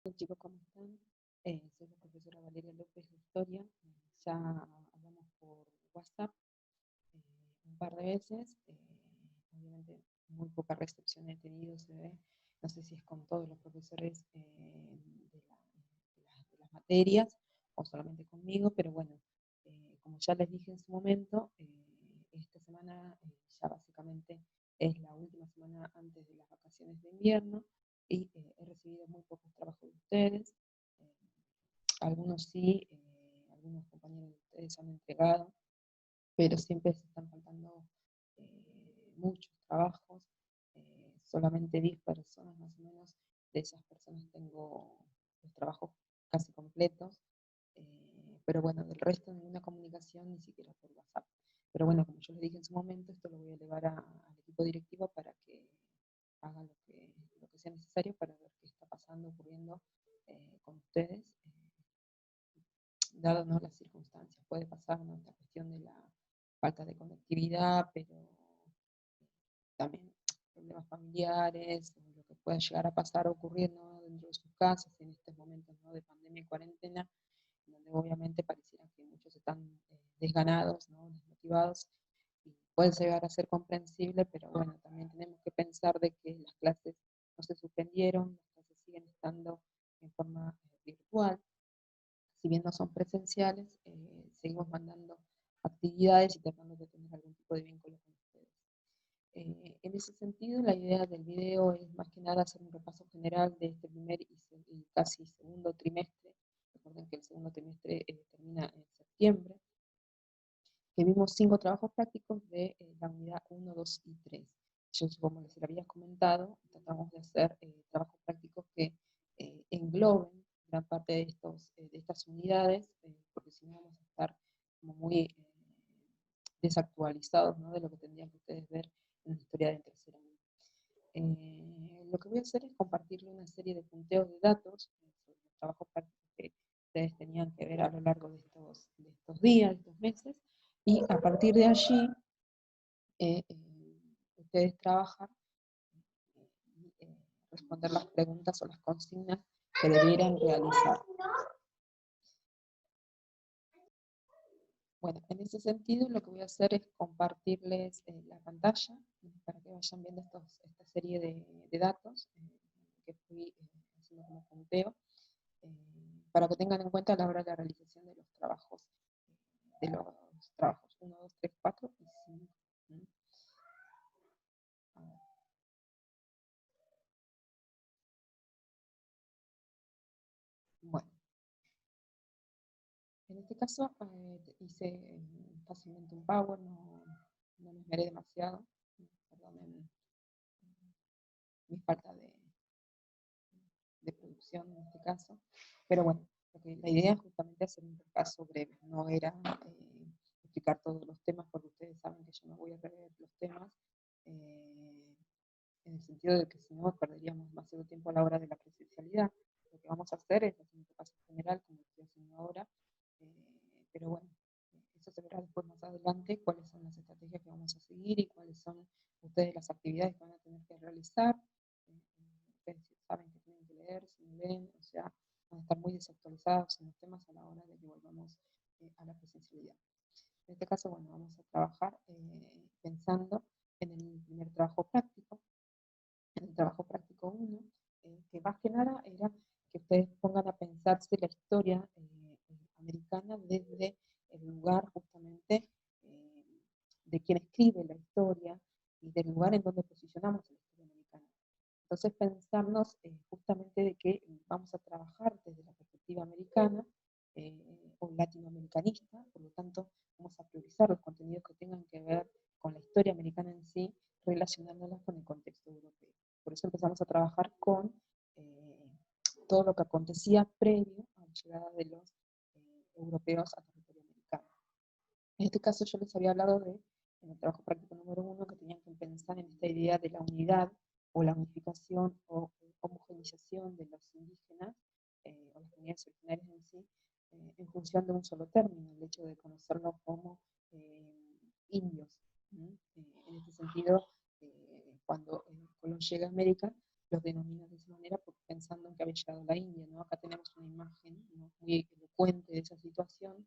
Hola chicos, ¿cómo están? Soy la profesora Valeria López de Historia. Ya hablamos por WhatsApp eh, un par de veces. Obviamente muy poca recepción he tenido, se ve. No sé si es con todos los profesores de las materias o solamente conmigo, pero bueno, como ya les dije en su momento, esta semana ya básicamente es la última semana antes de las vacaciones de invierno y he recibido muy pocos trabajos de ustedes. Eh, Algunos sí, algunos compañeros de ustedes han entregado, pero siempre se están faltando muchos trabajos. Solamente 10 personas más o menos, de esas personas tengo los trabajos casi completos. Pero bueno, del resto ninguna comunicación, ni siquiera por WhatsApp. Pero bueno, como yo les dije en su momento, esto lo voy a elevar al equipo directivo para que haga lo que sea necesario para ver qué está pasando, ocurriendo con ustedes, dado ¿no? las circunstancias. Puede pasar ¿no? esta cuestión de la falta de conectividad, pero también problemas familiares, o lo que pueda llegar a pasar o ocurrir ¿no? dentro de sus casas en estos momentos ¿no? de pandemia y cuarentena, donde obviamente pareciera que muchos están desganados, ¿no? desmotivados, y puede llegar a ser comprensible, pero bueno, también tenemos que pensar de que las clases no se suspendieron, las clases siguen estando en forma virtual, si bien no son presenciales, seguimos mandando actividades y tratando de tener algún tipo de vínculo con ustedes. En ese sentido, la idea del video es más que nada hacer un repaso general de este primer y casi segundo trimestre. Recuerden que el segundo trimestre termina en septiembre, que vimos 5 trabajos prácticos de la unidad 1, 2 y 3. Yo, como les había comentado, tratamos de hacer trabajos prácticos que engloben gran parte de estas unidades, porque si no vamos a estar como muy desactualizados ¿no? de lo que tendrían que ustedes ver en la historia del tercer año. Lo que voy a hacer es compartirle una serie de punteos de datos sobre los trabajos prácticos que ustedes tenían que ver a lo largo de estos días, de estos meses, y a partir de allí ustedes trabajan y responder las preguntas o las consignas que debieran realizar. Bueno, en ese sentido lo que voy a hacer es compartirles la pantalla para que vayan viendo esta serie de datos que fui haciendo como punteo, para que tengan en cuenta a la hora de la realización de los trabajos 1, 2, 3, 4 y 5. Bueno, en este caso hice fácilmente un Power, no me esmeré demasiado, perdonen mi falta de producción en este caso, pero bueno, la idea es justamente hacer un repaso breve, no era explicar todos los temas, porque ustedes saben que yo no voy a rever los temas, en el sentido de que si no perderíamos demasiado tiempo a la hora de la presencialidad. Lo que vamos a hacer es hacer un repaso general, como estoy haciendo ahora, pero bueno, eso se verá después más adelante, cuáles son las estrategias que vamos a seguir y cuáles son ustedes las actividades que van a tener que realizar. Ustedes saben que tienen que leer, si no leen, o sea, van a estar muy desactualizados en los temas a la hora de que volvamos a la presencialidad. En este caso, bueno, vamos a trabajar pensando en el primer trabajo práctico, en el trabajo práctico 1, que más que nada era que ustedes pongan a pensarse la historia americana desde el lugar justamente de quien escribe la historia y del lugar en donde posicionamos la historia americana. Entonces pensarnos justamente de que vamos a trabajar desde la perspectiva americana o latinoamericanista, por lo tanto vamos a priorizar los contenidos que tengan que ver con la historia americana en sí, relacionándolas con el contexto europeo. Por eso empezamos a trabajar con todo lo que acontecía previo a la llegada de los europeos a territorio americano. En este caso yo les había hablado en el trabajo práctico número 1, que tenían que pensar en esta idea de la unidad o la unificación o homogenización de los indígenas o las comunidades originarias en sí, en función de un solo término, el hecho de conocerlos como indios. En este sentido, cuando Colón llega a América, los denomina de esa manera, porque pensando que había llegado a la India, ¿no? Acá tenemos una imagen, ¿no?, muy elocuente de esa situación,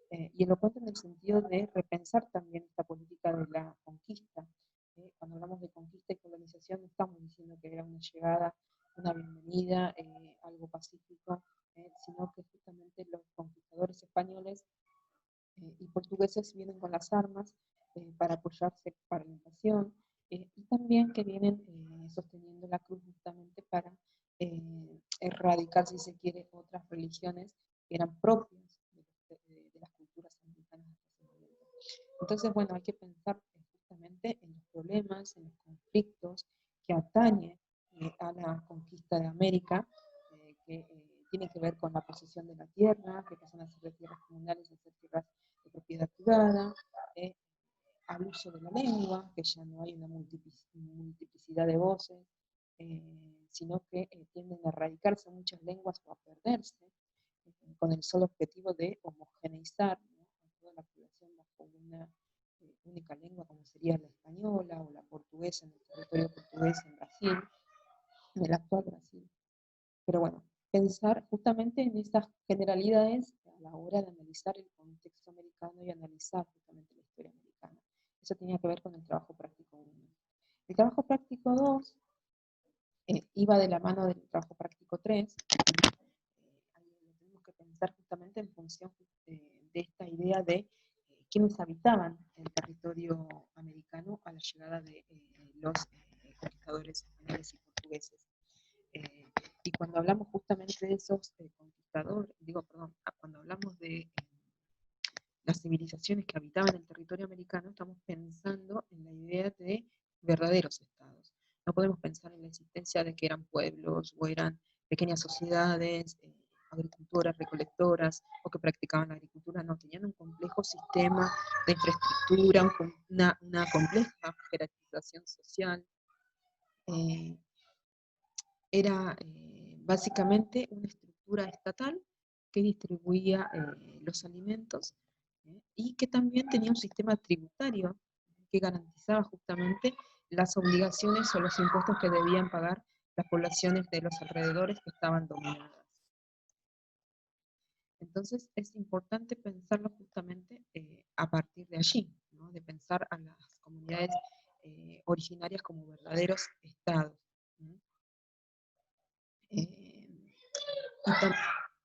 y elocuente en el sentido de repensar también esta política de la conquista. Cuando hablamos de conquista y colonización, no estamos diciendo que era una llegada, una bienvenida, algo pacífico, sino que justamente los conquistadores españoles y portugueses vienen con las armas para apoyarse para la invasión, y también que vienen sosteniendo la cruz justamente para erradicar, si se quiere, otras religiones que eran propias de las culturas americanas hasta ese momento. Entonces, bueno, hay que pensar justamente en los problemas, en los conflictos que atañen a la conquista de América, que tiene que ver con la posesión de la tierra, que pasan a ser de tierras comunales a ser tierras de propiedad privada, al uso de la lengua, que ya no hay una multiplicidad de voces, sino que tienden a erradicarse muchas lenguas o a perderse, con el solo objetivo de homogeneizar, ¿no?, a toda la población bajo una única lengua, como sería la española o la portuguesa en el territorio portugués en Brasil, en el actual Brasil. Pero bueno, pensar justamente en estas generalidades a la hora de analizar el contexto americano y analizar justamente la historia americana. Eso tenía que ver con el trabajo práctico 1. El trabajo práctico 2 iba de la mano del trabajo práctico 3. Ahí tenemos que pensar justamente en función de esta idea de quiénes habitaban el territorio americano a la llegada de los conquistadores españoles y portugueses. Y cuando hablamos justamente de esos conquistadores, cuando hablamos de las civilizaciones que habitaban el territorio americano, estamos pensando en la idea de verdaderos estados. No podemos pensar en la existencia de que eran pueblos o eran pequeñas sociedades, agricultoras, recolectoras, o que practicaban la agricultura. No, tenían un complejo sistema de infraestructura, una compleja jerarquización social. Era básicamente una estructura estatal que distribuía los alimentos, y que también tenía un sistema tributario que garantizaba justamente las obligaciones o los impuestos que debían pagar las poblaciones de los alrededores que estaban dominadas. Entonces es importante pensarlo justamente a partir de allí, ¿no?, de pensar a las comunidades originarias como verdaderos estados, ¿no?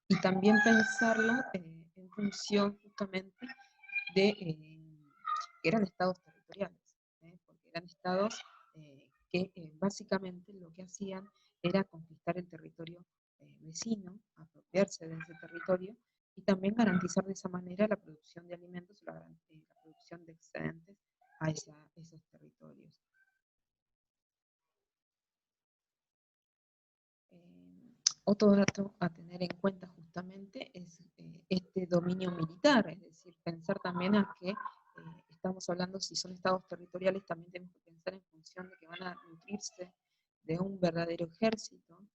Y también pensarlo en función justamente de que eran estados territoriales, porque eran estados que básicamente lo que hacían era conquistar el territorio vecino, apropiarse de ese territorio y también garantizar de esa manera la producción de alimentos, la producción de excedentes a esos territorios. Otro dato a tener en cuenta justamente es este dominio militar, es decir, pensar también a que estamos hablando, si son estados territoriales, también tenemos que pensar en función de que van a nutrirse de un verdadero ejército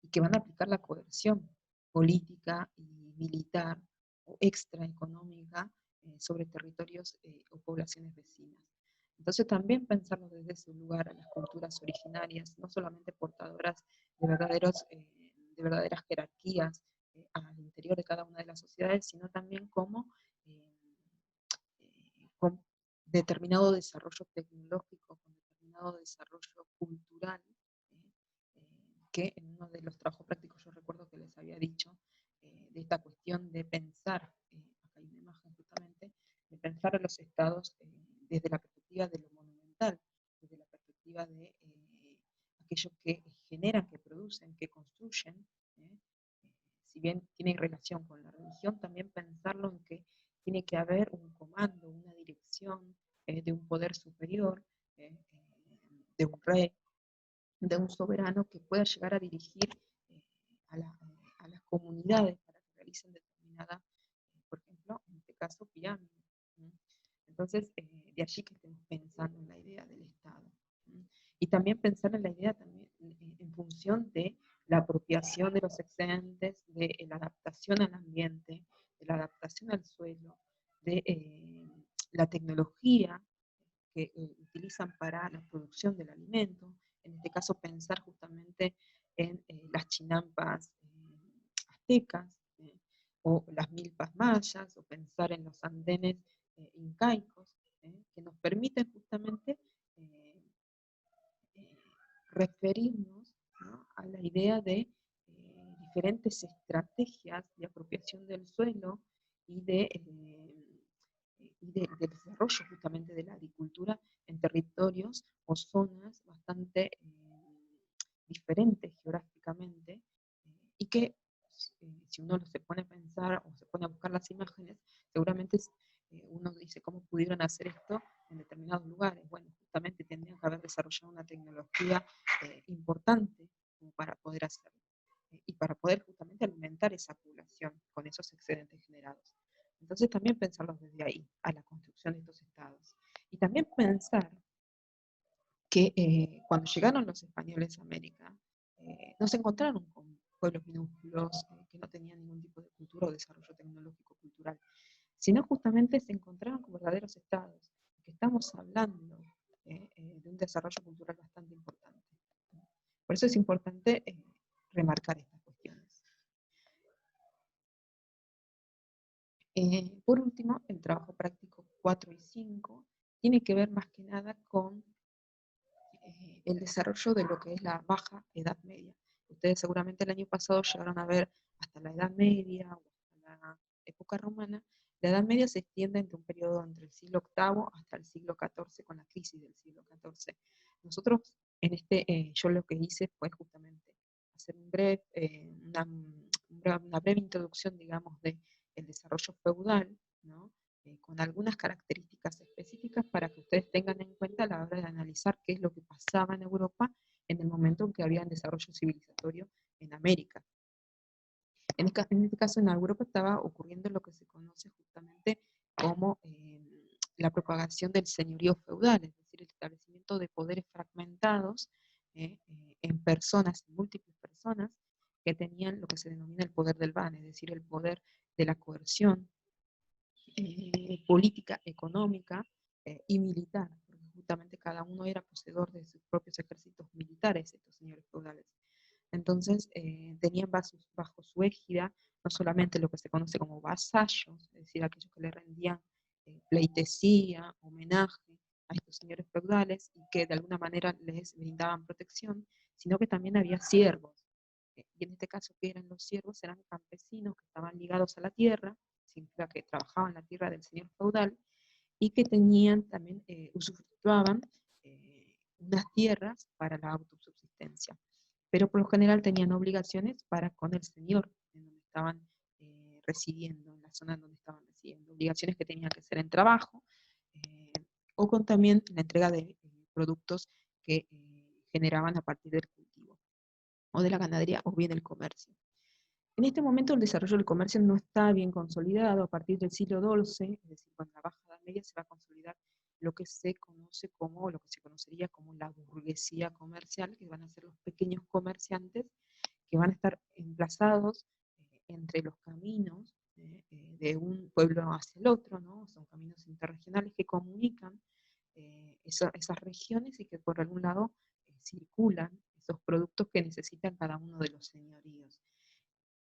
y que van a aplicar la coerción política y militar o extraeconómica sobre territorios o poblaciones vecinas. Entonces también pensarlo desde ese lugar a las culturas originarias, no solamente portadoras de verdaderas jerarquías al interior de cada una de las sociedades, sino también como con determinado desarrollo tecnológico, con determinado desarrollo cultural, que en uno de los trabajos prácticos yo recuerdo que les había dicho, de esta cuestión de pensar, acá hay una imagen justamente, de pensar a los estados desde la perspectiva de lo monumental, desde la perspectiva de aquellos que generan, que producen, que construyen, si bien tiene relación con la religión, también pensarlo en que tiene que haber un comando, una dirección de un poder superior, de un rey, de un soberano que pueda llegar a dirigir a las comunidades para que realicen determinada, por ejemplo, en este caso, pirámide. Entonces, de allí que estemos pensando en la idea del Estado. Y también pensar en la idea también en función de la apropiación de los excedentes, de la adaptación al ambiente, de la adaptación al suelo, de la tecnología que utilizan para la producción del alimento. En este caso, pensar justamente en Chinampas aztecas, o las milpas mayas, o pensar en los andenes incaicos, que nos permiten justamente eh, eh, referirnos, ¿no?, a la idea de diferentes estrategias de apropiación del suelo y del desarrollo justamente de la agricultura en territorios o zonas bastante diferentes geográficamente, y que si uno se pone a pensar o se pone a buscar las imágenes, seguramente uno dice cómo pudieron hacer esto en determinados lugares. Bueno, justamente tendrían que haber desarrollado una tecnología importante como para poder hacerlo, y para poder justamente alimentar esa población con esos excedentes generados. Entonces también pensarlos desde ahí, a la construcción de estos estados. Y también pensar que cuando llegaron los españoles a América, no se encontraron con pueblos minúsculos que no tenían ningún tipo de cultura o desarrollo tecnológico cultural, sino justamente se encontraron con verdaderos estados, que estamos hablando de un desarrollo cultural bastante importante. Por eso es importante remarcar estas cuestiones. Por último, el trabajo práctico 4 y 5 tiene que ver más que nada con el desarrollo de lo que es la baja Edad Media. Ustedes seguramente el año pasado llegaron a ver hasta la Edad Media o hasta la época romana. La Edad Media se extiende entre un periodo entre el siglo VIII hasta el siglo XIV, con la crisis del siglo XIV. Nosotros, yo lo que hice fue justamente hacer una breve introducción, digamos, del desarrollo feudal, ¿no?, con algunas características específicas para que ustedes tengan en cuenta a la hora de analizar qué es lo que pasaba en Europa en el momento en que había un desarrollo civilizatorio en América. En este caso, en Europa estaba ocurriendo lo que se conoce justamente como la propagación del señorío feudal, es decir, el establecimiento de poderes fragmentados en personas, en múltiples personas, que tenían lo que se denomina el poder del ban, es decir, el poder de la coerción, política, económica y militar, porque justamente cada uno era poseedor de sus propios ejércitos militares, estos señores feudales. Entonces, tenían bajo su égida no solamente lo que se conoce como vasallos, es decir, aquellos que le rendían pleitesía, homenaje a estos señores feudales y que de alguna manera les brindaban protección, sino que también había siervos. Y en este caso, ¿qué eran los siervos? Eran campesinos que estaban ligados a la tierra, significa que trabajaban la tierra del señor feudal, y que tenían también, usufructuaban unas tierras para la autosubsistencia, pero por lo general tenían obligaciones para con el señor en donde estaban residiendo, en la zona en donde estaban residiendo, obligaciones que tenían que ser en trabajo, eh, o con también la entrega de productos que generaban a partir del cultivo, o de la ganadería, o bien el comercio. En este momento el desarrollo del comercio no está bien consolidado. A partir del siglo XII, es decir, con la Baja Edad Media, se va a consolidar lo que se conoce como, lo que se conocería como la burguesía comercial, que van a ser los pequeños comerciantes que van a estar emplazados entre los caminos de un pueblo hacia el otro, ¿no? Son caminos interregionales que comunican esas regiones y que por algún lado circulan esos productos que necesitan cada uno de los señoríos.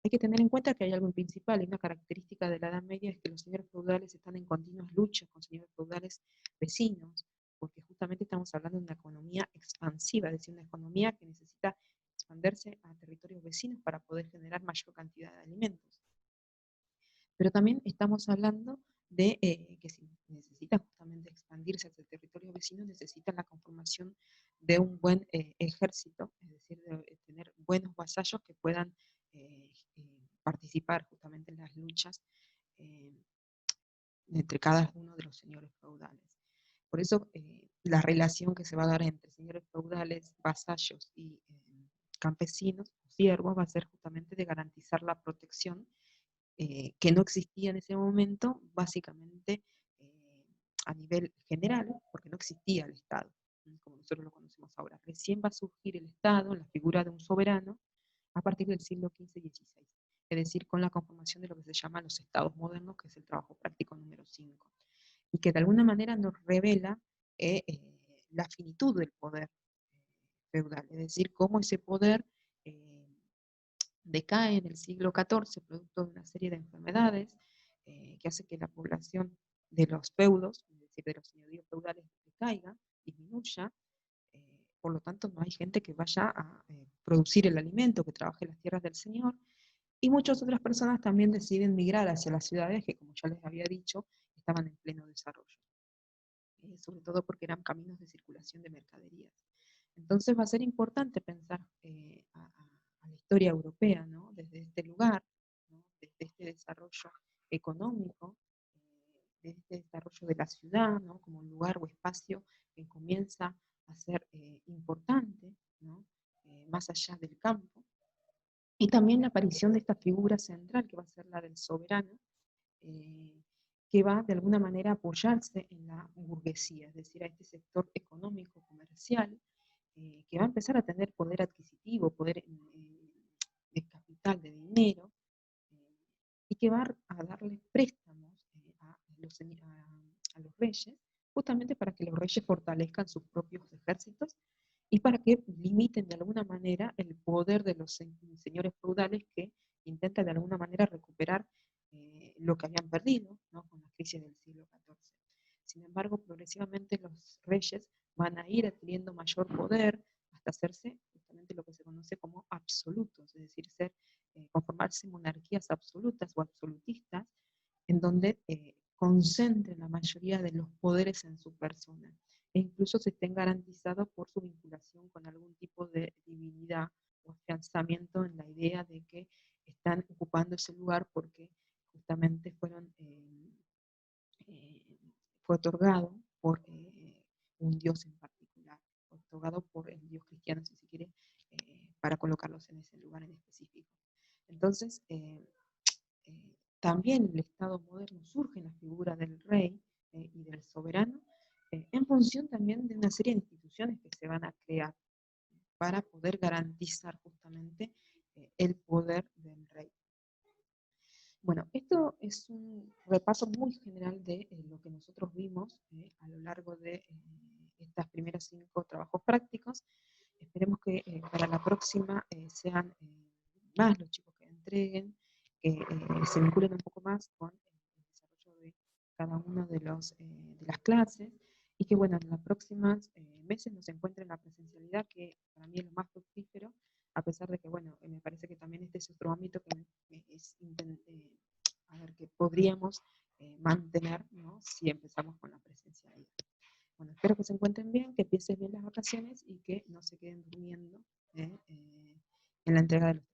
Hay que tener en cuenta que hay algo principal, y una característica de la Edad Media es que los señores feudales están en continuas luchas con señores feudales vecinos, porque justamente estamos hablando de una economía expansiva, es decir, una economía que necesita expandirse a territorios vecinos para poder generar mayor cantidad de alimentos. Pero también estamos hablando de que si necesitan justamente expandirse hacia territorios vecinos, necesitan la conformación de un buen ejército, es decir, de tener buenos vasallos que puedan participar justamente en las luchas eh, entre cada uno de los señores feudales. Por eso la relación que se va a dar entre señores feudales, vasallos y campesinos, siervos, va a ser justamente de garantizar la protección que no existía en ese momento, básicamente a nivel general, porque no existía el Estado, como nosotros lo conocemos ahora. Recién va a surgir el Estado, la figura de un soberano, a partir del siglo XV y XVI, es decir, con la conformación de lo que se llaman los estados modernos, que es el trabajo práctico número 5, y que de alguna manera nos revela la finitud del poder feudal, es decir, cómo ese poder decae en el siglo XIV, producto de una serie de enfermedades que hace que la población de los feudos, es decir, de los señoríos feudales, decaiga, disminuya. Por lo tanto, no hay gente que vaya a producir el alimento, que trabaje en las tierras del Señor, y muchas otras personas también deciden migrar hacia las ciudades que, como ya les había dicho, estaban en pleno desarrollo, sobre todo porque eran caminos de circulación de mercaderías. Entonces va a ser importante pensar a la historia europea, ¿no? Desde este lugar, ¿no? Desde este desarrollo económico, desde este desarrollo de la ciudad, ¿no? Como un lugar o espacio que comienza a ser importante, ¿no? Más allá del campo. Y también la aparición de esta figura central que va a ser la del soberano, eh, que va de alguna manera a apoyarse en la burguesía, es decir, a este sector económico, comercial, que va a empezar a tener poder adquisitivo, poder de capital, de dinero, y que va a darle préstamos a los reyes, justamente para que los reyes fortalezcan sus propios ejércitos y para que limiten de alguna manera el poder de los señores feudales que intentan de alguna manera recuperar lo que habían perdido, ¿no? Con la crisis del siglo XIV. Sin embargo, progresivamente los reyes van a ir adquiriendo mayor poder hasta hacerse justamente lo que se conoce como absolutos, es decir, conformarse monarquías absolutas o absolutistas, en donde concentren la mayoría de los poderes en su persona, e incluso se estén garantizados por su vinculación con algún tipo de divinidad o afianzamiento en la idea de que están ocupando ese lugar porque justamente fue otorgado por un dios en particular, otorgado por el dios cristiano, si se quiere, para colocarlos en ese lugar en específico. Entonces, también el Estado moderno surge en la figura del rey y del soberano, en función también de una serie de instituciones que se van a crear para poder garantizar justamente el poder del rey. Bueno, esto es un repaso muy general de lo que nosotros vimos a lo largo de estas primeras 5 trabajos prácticos. Esperemos que para la próxima sean más los chicos que entreguen, que se vinculen un poco más con el desarrollo de cada una de las clases, y que bueno, en los próximos meses nos encuentren la presencialidad, que para mí es lo más fructífero, a pesar de que, bueno, me parece que también este es otro ámbito que es a ver, que podríamos mantener, ¿no? Si empezamos con la presencialidad. Bueno, espero que se encuentren bien, que empiecen bien las vacaciones y que no se queden durmiendo en la entrega de los